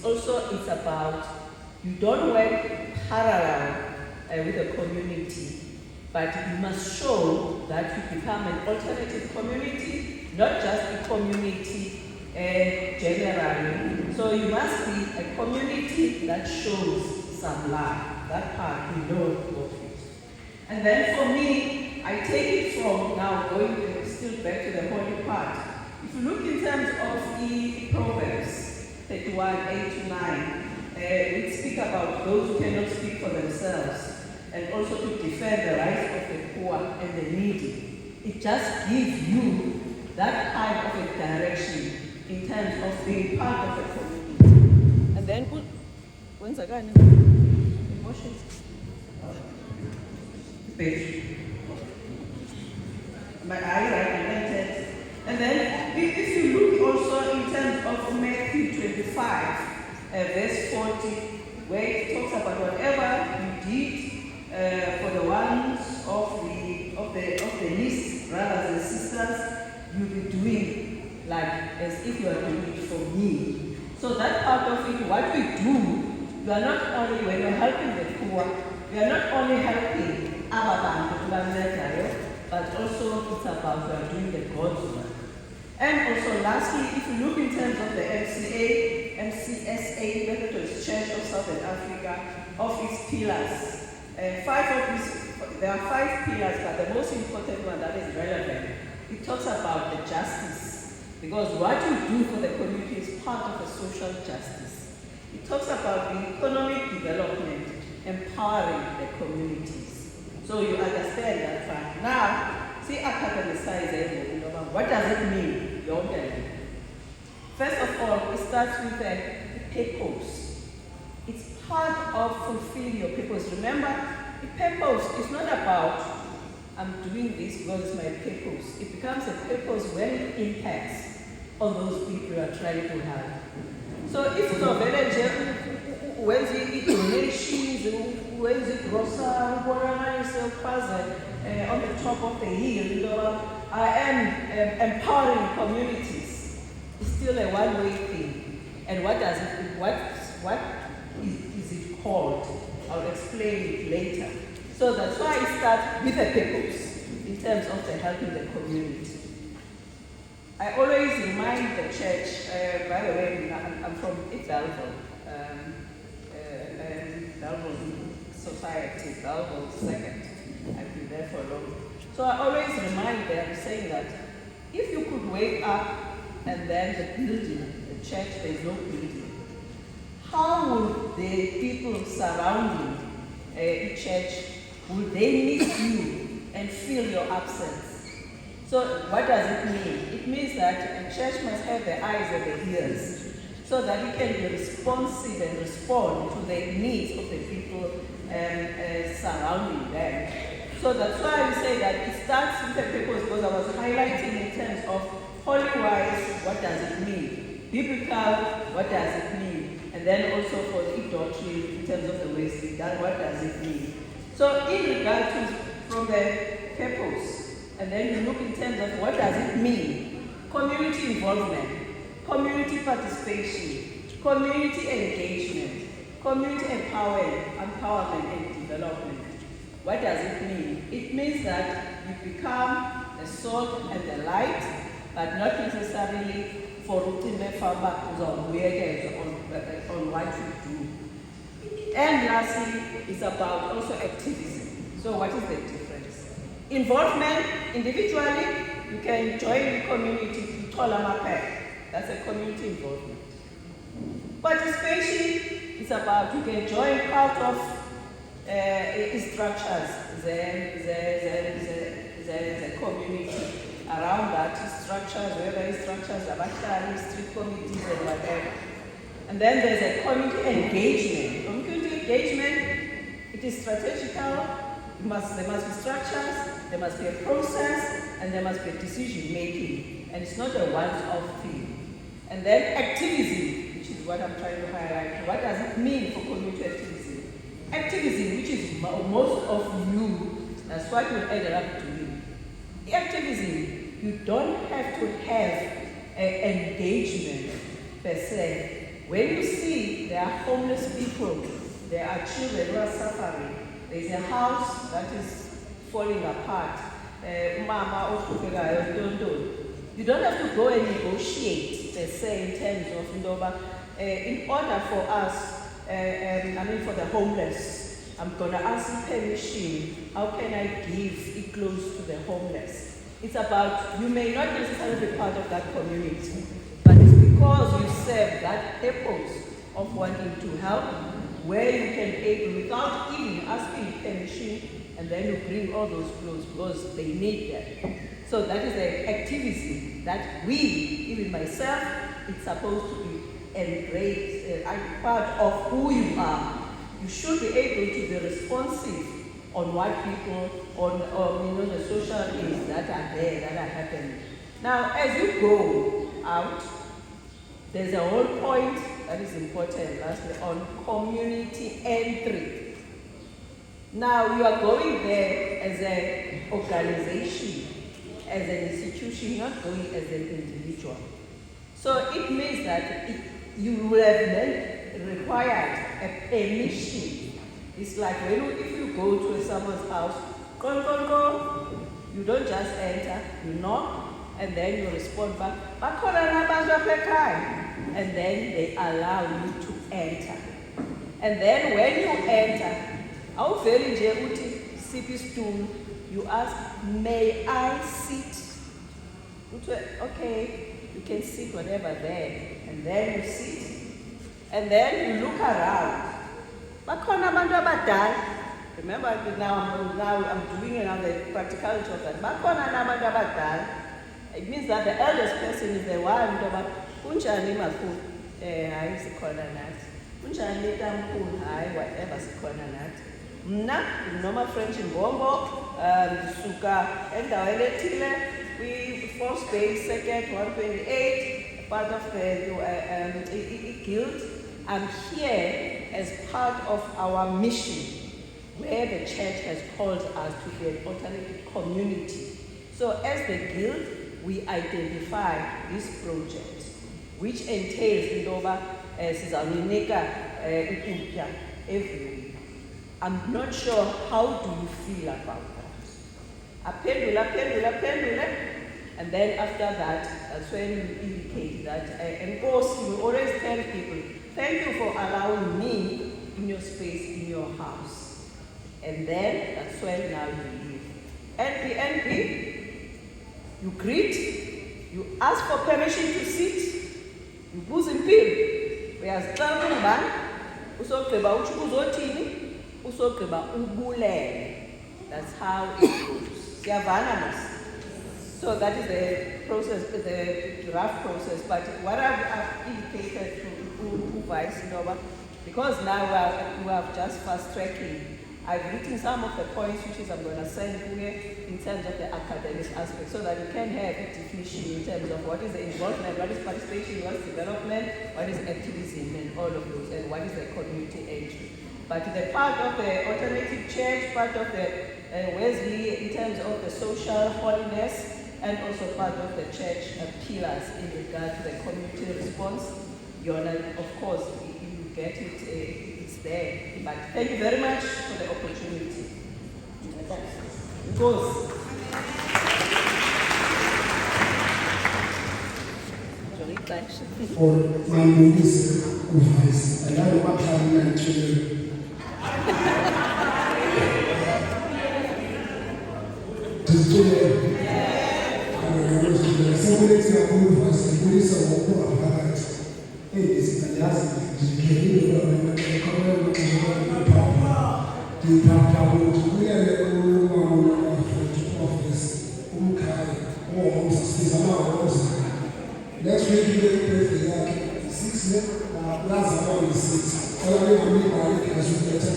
It's about you don't work parallel with the community, but you must show that you become an alternative community, not just a community generally. So you must be a community that shows some love. That part we know of it. And then for me, I take it from now going still back to the holy part. If you look in terms of the Proverbs 31, 8 to 9, it speaks about those who cannot speak for themselves and also to defend the rights of the poor and the needy. It just gives you that kind of a direction in terms of being part of a community. And then, once again, emotions. My eye recommended. And then, if you look also in terms of Matthew 25, verse 40, where it talks about whatever you did for the ones of the least brothers and sisters, you'll be doing like as if you are doing it for me. So that part of it, what we do, you are not only when you're helping the poor, you are not only helping Abba, but also it's about you are doing the God's work. And also lastly, if you look in terms of the MCSA, Methodist Church of Southern Africa, of its pillars, there are 5 pillars, but the most important one that is relevant, it talks about the justice. Because what you do for the community is part of a social justice. It talks about the economic development, empowering the communities. So you understand that fact. Now, see academicize what does it mean? First of all, it starts with the purpose. It's part of fulfilling your purpose. Remember, the purpose is not about I'm doing this because it's my purpose. It becomes a purpose when it impacts on those people you are trying to help. So if it's a village, Wesley donations, Wesley grocer, on the top of the hill, I am empowering communities. It's still a one-way thing. And what is it called? I'll explain it later. So that's why it starts with a purpose in terms of the helping the community. I always remind the church, by the way, I'm from Belleville, Belleville Society, Belleville Second. I've been there for long. So I always remind them, saying that if you could wake up and then the building, the church, there's no building, how would the people surrounding the church, would they miss you and feel your absence? So what does it mean? It means that a church must have the eyes and the ears so that it can be responsive and respond to the needs of the people surrounding them. So that's why we say that it starts with the purpose, because I was highlighting in terms of holy-wise, what does it mean? Biblical, what does it mean? And then also for the doctrine, in terms of the Wesley, that what does it mean? So in regard to from the purpose, and then you look in terms of what does it mean? Community involvement, community participation, community engagement, community empowerment and development. What does it mean? It means that you become the salt and the light, but not necessarily for routine feedback on what you do. And lastly, it's about also activism. So what is the difference? Involvement, individually, you can join the community to Tolamapek. That's a community involvement. Participation is about you can join part of structures, the community around that structures, whether structures, abashari, street committees, and whatever. And then there's a community engagement. Community engagement, it is strategical. There must be structures, there must be a process, and there must be a decision making. And it's not a once-off thing. And then activism, which is what I'm trying to highlight. What does it mean for community activism? Activism, which is most of you, that's what you ended up doing. Activism, you don't have to have an engagement per se. When you see there are homeless people, there are children who are suffering, there's a house that is falling apart. Mama, you don't have to go and negotiate, per se, in terms of Ndoba. In order for us, for the homeless, I'm going to ask you permission. How can I give clothes to the homeless? It's about, you may not necessarily be part of that community, but it's because you serve that purpose of wanting to help, where you can able, without even asking permission, and then you bring all those clothes because they need them. So that is the activity that we, even myself, it's supposed to be embraced, part of who you are. You should be able to be responsive on what people, on the social needs that are there, that are happening. Now, as you go out, there's a whole point that is important, lastly, on community entry. Now, you are going there as an organization, as an institution, you're not going as an individual. So it means that you will have then required a permission. It's like if you go to someone's house, go, you don't just enter, you knock, and then you respond back, and then they allow you to enter. And then when you enter, you ask, may I sit? Okay, you can sit whatever there. And then you sit. And then you look around. Remember, now I'm doing another practicality of that. It means that the eldest person is the one whatever normal French Mbombo, we first day, second, 128, part of the guild. I'm here as part of our mission, where the church has called us to be an alternative community. So as the guild, we identify this project, which entails Ndoba every week. I'm not sure, how do you feel about that? And then after that, that's when you indicate that, and of course, you always tell people, thank you for allowing me in your space, in your house. And then, that's when now you leave. NP, you greet, you ask for permission to sit, you booze in pill. Whereas that's how it goes. So that is the process, the draft process. But what I've indicated to Vice Nova, because now we have just fast tracking, I've written some of the points which I'm going to send here in terms of the academic aspect, so that you can have a definition in terms of what is the involvement, what is participation, what is development, what is activism, and all of those, and what is the community entry. But the part of the alternative church, part of the Wesley in terms of the social holiness, and also part of the church pillars in regard to the community response, of course, you get it, it's there. But thank you very much for the opportunity. Goes. For my movies, and I don't want to have children. Next week, we will pray for that. 6 years, last one is 6. All of you will be as we get to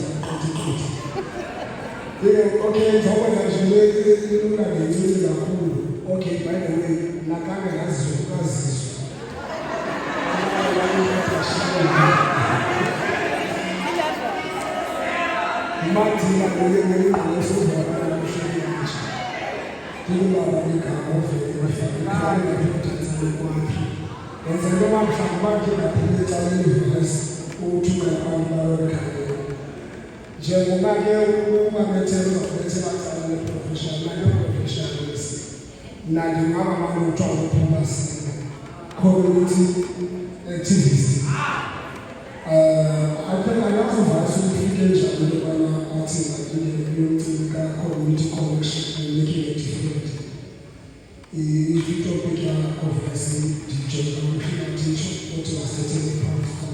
okay, someone has to look at the okay, by the way, Nakanga has to pass. And njengoba-ke umamethelo uzakubethe baqala professionals nangingaba manotshwala ophumasiza community activist. Angazi uvasi ukufike njalo lokubana athi ngiyomcika community connection and making a difference. I-topic yakho-vasi DJ teach what you are setting the point for.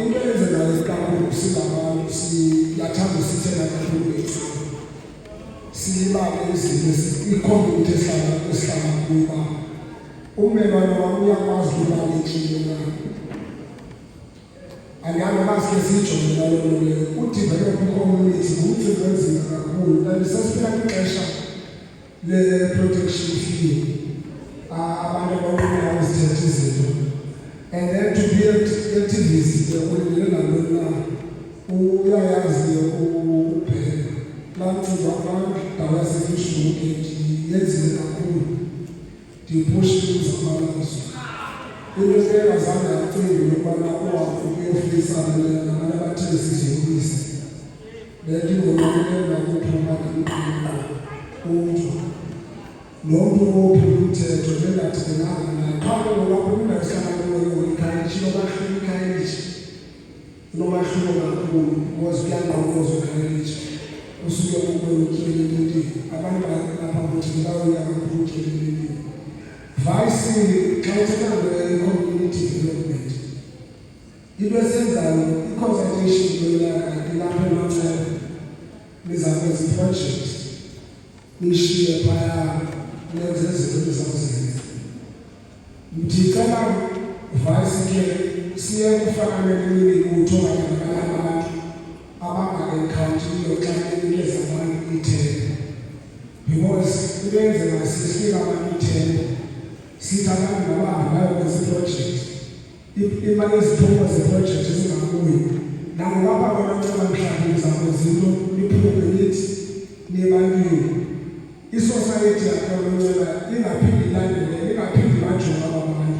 Into eyenzekayo kakhulu singabantu siyathanda usithela kakhulu ngeqaba. Siyibale izinto i-community esihlala kuba ummelwane wami uyakwazi ukuba lethile andihambe basike siyijonge leyo leyo udevelop i-community ngumsebenzi onzima kakhulu and sesiphila kwixesha le-protection fee abantu abawunayo izithethe izinto and then to be activist ulindele nantoni na uyayazi ukuphela lancinga abantu dawasefishi yenzile kakhulu ndipushe umzabalazo into engazange yacinga lokubana ukuyofisana nabantu abathile siziyobisi lento ingonokulela kuphuma umntu nomuntu ophula umthetho njengathenanga naye phambi kolapho kungahlala ikhayishi nobahlula ikhayishi nomahluko kakhulu because kuyanqokoza ikhayishi usuke ukwetyeleleli abantu lapha kuthi bayoya kakhulu utyeleleli vice xa uthetha nge-community development into esenzayo i-consultation ilapho emanceba nizakwenza iproject nishiye phaya nenze izinto nizawuzenza ndicela vice ke siye kufana nemibutho okanye nabanye abantu abanga-enkhawuntiyo xa inikeza abantu ithemba because into enzeka sifika abantu ithemba sithi abantu nabahambe bayokwenza iproject imali eziphumo zeproject ezingabuyi nangolapha kwananceba mhlawumbi nizakwenza into niphume nithi nebantwini isociety yakhononceba ingaphindi ilandele ingaphindi bajonga abantu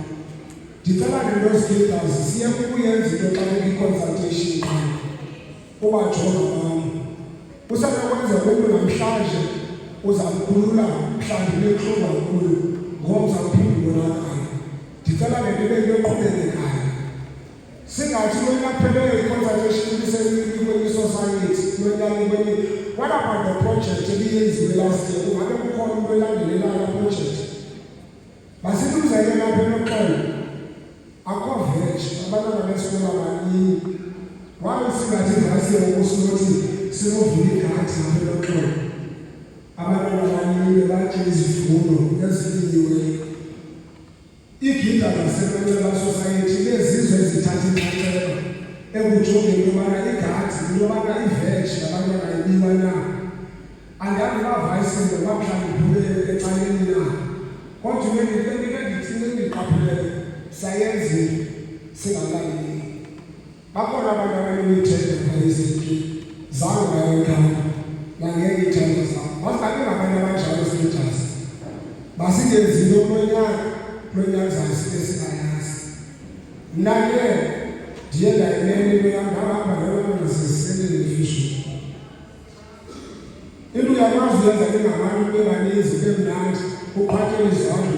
ndicela ngento zigildazi siye kukuyenza into xa i-consultation time ubajonga abantu usanokwenza umntu namhlanje uzamkhulula mhlawumbi neqhuba kuyo ngomza uphinde ubonakala ndicela ngento into eqhubelekayo singathi lonyaphelele i-consultation kwisociety lonyakekwenye what about the project ebiyenziwe last year ungabe kukhona into elandelelayo project masithi uzayeke lapha enoxolo akho vege abantwana besikolo abaningi wabe singathi ngasiye ukusunothi sinovula igadi lapha enoxolo abantwana abaningi batye izivuno ezilinyiweyo iigida zasemanxeba society lezizwe ezithatha inxaxheba ekujongeni intobana igadi intobana iveji abantwana ibiwa na andazi bavayisile bamhlawumbi iphule ecaleni na kodwa ndiqapheleyo sayenzile singalaleli bakhona abantu abanemithetho phaizinto zange bayokhamba nangeke ithemba zabo basingabe ngabantu abanjalo status basingenzi into kulonyaka zasingayazi mna ke ndiye ndayinene into yam ndahamba nabanaziselele ifisho into uyakwazi uyenza ingabantu bebaninzi bemnandi uqhathele izandla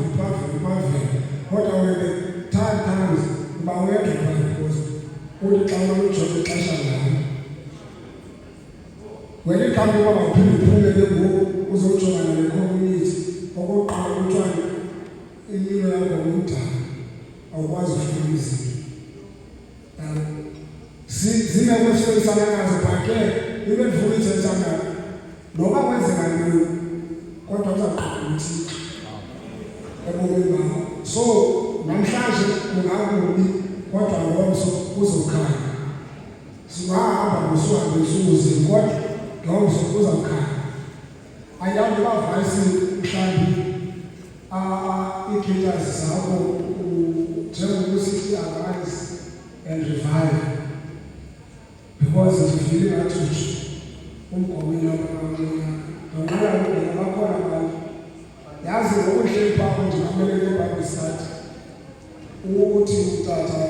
upavele kodwa wena times uba wedwa because uthi xa ujonge ixesha ngalo wena ikhambi kwaba uphinde uphumele ngoku uzojongana ne-community okokuqala kuthiwa impilo yakho ngumdala awukwazi ufuna izinto zinekwesifeyisana nazo bhake ibe ndifuna ithetha ngalo noba kwenzeka ntoni kodwa uzaqala uthixo ebomini bakho so namhlanje kungakubi kodwa ngomso uzokhanya singahamba ngosuhambe suze kodwa ngomso uzawukhanya ayazi bavayisi mhlawumbi ii-caters zakho njengokusithi arise and revive because ndifile ngathi umgomeni wabantu nonqala ukungena bakhona abantu yazi ngokuhleli phambi ndingamele ngeBhayibhile sithi uthi utata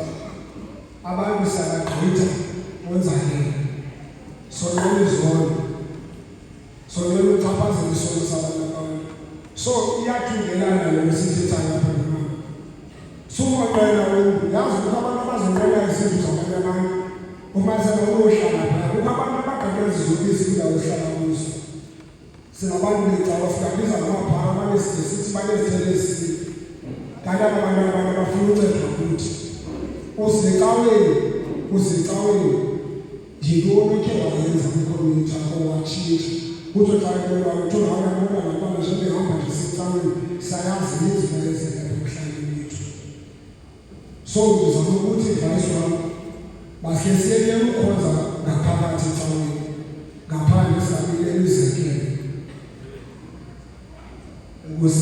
abantu siyabagqitha wenzakele. So name is gone. So name utaphaza isono sabantu abantu. So iyathingelana lesithethana lapha ngemali. So waqala wena yazi ukuthi abantu abazongena izinto zabanye abantu uma sebeyohlala phakathi abantu abagageza izobisi kulawo ohlala kuzo. Sinabantu bethu abafikabiza ngamaphara abanesithi banezithelo ezithile. Kanti abantu abafuna uncedwa ukuthi uzicaweni yilona okhe wayenza kwicommunity yakho watshintsha kuthi xa kuba uthola abantwana nabantwana njengehamba nje sicaweni sayazi izinto ezenzeka emhlabeni wethu. So ngizama ukuthi advice wami bahle siyeke ukukhonza ngaphakathi ecaweni ngaphandle sabile imizekelo ukuze